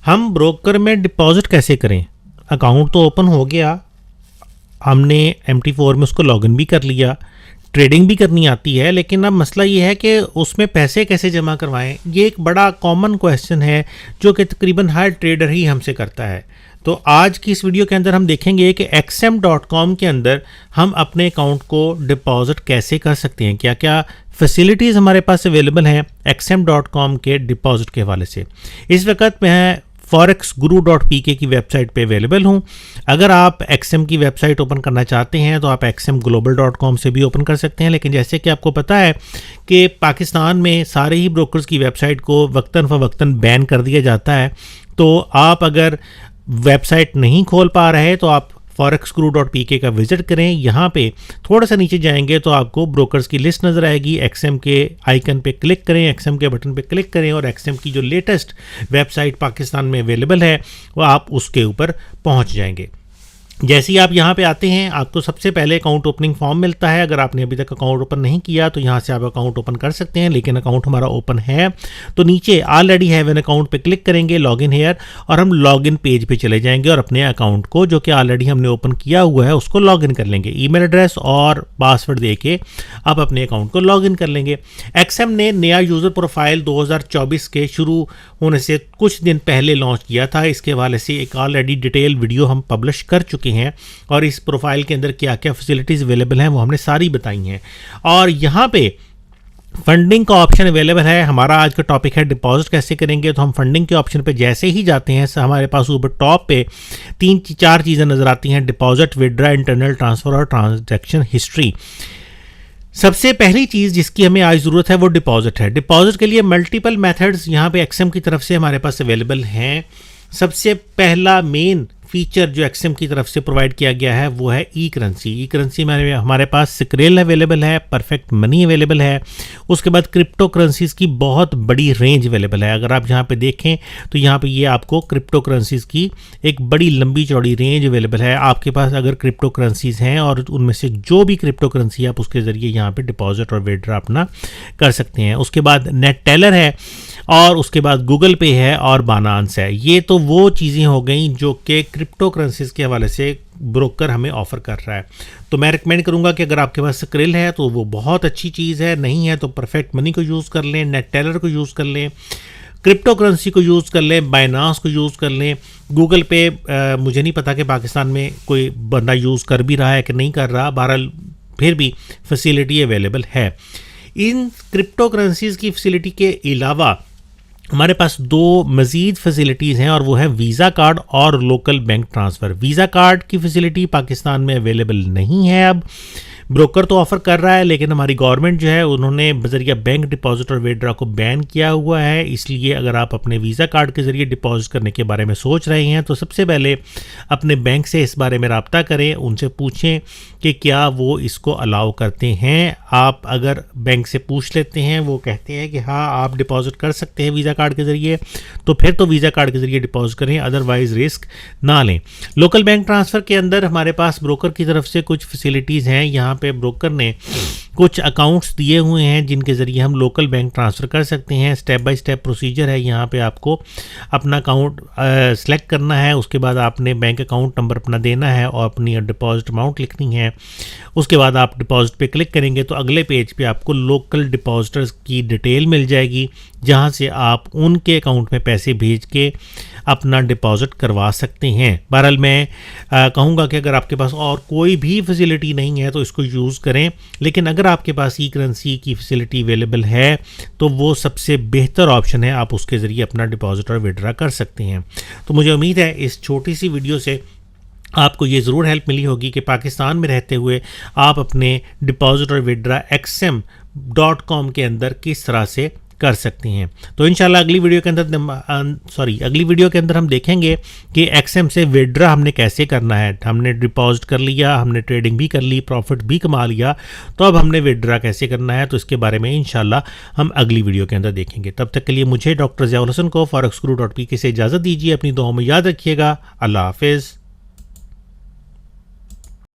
हम ब्रोकर में डिपॉजिट कैसे करें? अकाउंट तो ओपन हो गया, हमने MT4 में उसको लॉगिन भी कर लिया, ट्रेडिंग भी करनी आती है, लेकिन अब मसला ये है कि उसमें पैसे कैसे जमा करवाएं। ये एक बड़ा कॉमन क्वेश्चन है जो कि तकरीबन हर ट्रेडर ही हमसे करता है। तो आज की इस वीडियो के अंदर हम देखेंगे कि XM.com के अंदर हम अपने अकाउंट को डिपॉजिट कैसे कर सकते हैं, क्या क्या फैसिलिटीज़ हमारे पास अवेलेबल हैं XM.com के डिपॉजिट के हवाले से। इस वक्त मैं forexguru.pk की वेबसाइट पे अवेलेबल हूँ। अगर आप XM की वेबसाइट ओपन करना चाहते हैं तो आप xmglobal.com से भी ओपन कर सकते हैं, लेकिन जैसे कि आपको पता है कि पाकिस्तान में सारे ही ब्रोकर्स की वेबसाइट को वक्तन फ़वक्तन बैन कर दिया जाता है। तो आप अगर वेबसाइट नहीं खोल पा रहे तो आप forexguru.pk का विजिट करें। यहाँ पे थोड़ा सा नीचे जाएंगे तो आपको ब्रोकर्स की लिस्ट नज़र आएगी। XM के आइकन पे क्लिक करें, XM के बटन पे क्लिक करें और XM की जो लेटेस्ट वेबसाइट पाकिस्तान में अवेलेबल है वो आप उसके ऊपर पहुँच जाएंगे। जैसे ही आप यहाँ पे आते हैं आपको सबसे पहले अकाउंट ओपनिंग फॉर्म मिलता है। अगर आपने अभी तक अकाउंट ओपन नहीं किया तो यहाँ से आप अकाउंट ओपन कर सकते हैं, लेकिन अकाउंट हमारा ओपन है तो नीचे ऑलरेडी हैव एन अकाउंट पे क्लिक करेंगे, लॉगिन हेयर, और हम लॉगिन पेज पे चले जाएंगे और अपने अकाउंट को जो कि ऑलरेडी हमने ओपन किया हुआ है उसको लॉगिन कर लेंगे। ईमेल एड्रेस और पासवर्ड दे के आप अपने अकाउंट को लॉगिन कर लेंगे। XM ने नया यूज़र प्रोफाइल 2024 के शुरू होने से कुछ दिन पहले लॉन्च किया था। इसके हवाले से एक ऑलरेडी डिटेल वीडियो हम पब्लिश कर चुके हैं और इस प्रोफाइल के अंदर क्या क्या फैसिलिटीज़ अवेलेबल हैं वो हमने सारी बताई हैं। और यहाँ पे फंडिंग का ऑप्शन अवेलेबल है। हमारा आज का टॉपिक है डिपॉजिट कैसे करेंगे, तो हम फंडिंग के ऑप्शन पे जैसे ही जाते हैं हमारे पास ऊपर टॉप पे 3-4 चीज़ें नज़र आती हैं: डिपॉजिट, विड्रा, इंटरनल ट्रांसफ़र और ट्रांजैक्शन हिस्ट्री। सबसे पहली चीज़ जिसकी हमें आज ज़रूरत है वो डिपॉजिट है। डिपॉजिट के लिए मल्टीपल मेथड्स यहाँ पे XM की तरफ से हमारे पास अवेलेबल हैं। सबसे पहला मेन फीचर जो XM की तरफ से प्रोवाइड किया गया है वो है ई करेंसी। ई करेंसी में हमारे पास सिक्रेल अवेलेबल है, परफेक्ट मनी अवेलेबल है, उसके बाद क्रिप्टो करेंसीज़ की बहुत बड़ी रेंज अवेलेबल है। अगर आप यहाँ पे देखें तो यहाँ पे ये आपको क्रिप्टो करेंसीज़ की एक बड़ी लंबी चौड़ी रेंज अवेलेबल है। आपके पास अगर क्रिप्टो करेंसीज़ हैं और उनमें से जो भी क्रिप्टो करेंसी आप उसके ज़रिए यहाँ पर डिपॉजिट और विड्रॉ अपना कर सकते हैं। उसके बाद नेट टेलर है और उसके बाद गूगल पे है और बाइनेंस है। ये तो वो चीज़ें हो गई जो कि क्रिप्टो करेंसीज़ के हवाले से ब्रोकर हमें ऑफ़र कर रहा है। तो मैं रिकमेंड करूंगा कि अगर आपके पास स्क्रिल है तो वो बहुत अच्छी चीज़ है, नहीं है तो परफेक्ट मनी को यूज़ कर लें, नेट टेलर को यूज़ कर लें, क्रिप्टो करेंसी को यूज़ कर लें, बाइनेंस को यूज़ कर लें। गूगल पे मुझे नहीं पता कि पाकिस्तान में कोई बंदा यूज़ कर भी रहा है कि नहीं कर रहा, बहरहाल फिर भी फैसिलिटी अवेलेबल है। इन क्रिप्टो करेंसीज़ की फैसिलिटी के अलावा हमारे पास 2 मज़ीद फैसिलिटीज़ हैं और वो है वीज़ा कार्ड और local bank transfer. Visa card की फैसिलिटी पाकिस्तान में अवेलेबल नहीं है। अब ब्रोकर तो ऑफ़र कर रहा है, लेकिन हमारी गवर्नमेंट जो है उन्होंने बज़रिया बैंक डिपॉजिट और विड्रॉ को बैन किया हुआ है। इसलिए अगर आप अपने वीज़ा कार्ड के ज़रिए डिपॉजिट करने के बारे में सोच रहे हैं तो सबसे पहले अपने बैंक से इस बारे में रब्ता करें, उनसे पूछें कि क्या वो इसको अलाउ करते हैं। आप अगर बैंक से पूछ लेते हैं, वो कहते हैं कि हाँ आप डिपॉजिट कर सकते हैं वीज़ा कार्ड के ज़रिए, तो फिर तो वीज़ा कार्ड के ज़रिए डिपॉजिट करें, अदरवाइज़ रिस्क ना लें। लोकल बैंक ट्रांसफ़र के अंदर हमारे पास ब्रोकर की तरफ से कुछ फैसिलिटीज़ हैं। यहाँ पे ब्रोकर ने कुछ अकाउंट्स दिए हुए हैं जिनके ज़रिए हम लोकल बैंक ट्रांसफ़र कर सकते हैं। स्टेप बाय स्टेप प्रोसीजर है। यहाँ पे आपको अपना अकाउंट सेलेक्ट करना है, उसके बाद आपने बैंक अकाउंट नंबर अपना देना है और अपनी डिपॉजिट अमाउंट लिखनी है। उसके बाद आप डिपॉजिट पे क्लिक करेंगे तो अगले पेज पे आपको लोकल डिपॉजिटर्स की डिटेल मिल जाएगी, जहाँ से आप उनके अकाउंट में पैसे भेज के अपना डिपॉजिट करवा सकते हैं। बहरहाल मैं कहूँगा कि अगर आपके पास और कोई भी फैसिलिटी नहीं है तो इसको यूज़ करें, लेकिन अगर आपके पास ई करेंसी की फैसिलिटी अवेलेबल है तो वो सबसे बेहतर ऑप्शन है, आप उसके ज़रिए अपना डिपॉजिट और विड्रॉ कर सकते हैं। तो मुझे उम्मीद है इस छोटी सी वीडियो से आपको ये ज़रूर हेल्प मिली होगी कि पाकिस्तान में रहते हुए आप अपने डिपॉजिट और विड्रॉ XM.com के अंदर किस तरह से कर सकते हैं। तो इंशाल्लाह अगली वीडियो के अंदर हम देखेंगे कि XM से विड्रॉ हमने कैसे करना है। हमने डिपॉजिट कर लिया, हमने ट्रेडिंग भी कर ली, प्रॉफिट भी कमा लिया, तो अब हमने विड्रॉ कैसे करना है, तो इसके बारे में इंशाल्लाह हम अगली वीडियो के अंदर देखेंगे। तब तक के लिए मुझे डॉक्टर ज़ियाउल हसन को forexguru.pk से इजाज़त दीजिए। अपनी दुआओं में याद रखिएगा। अल्लाह हाफिज़।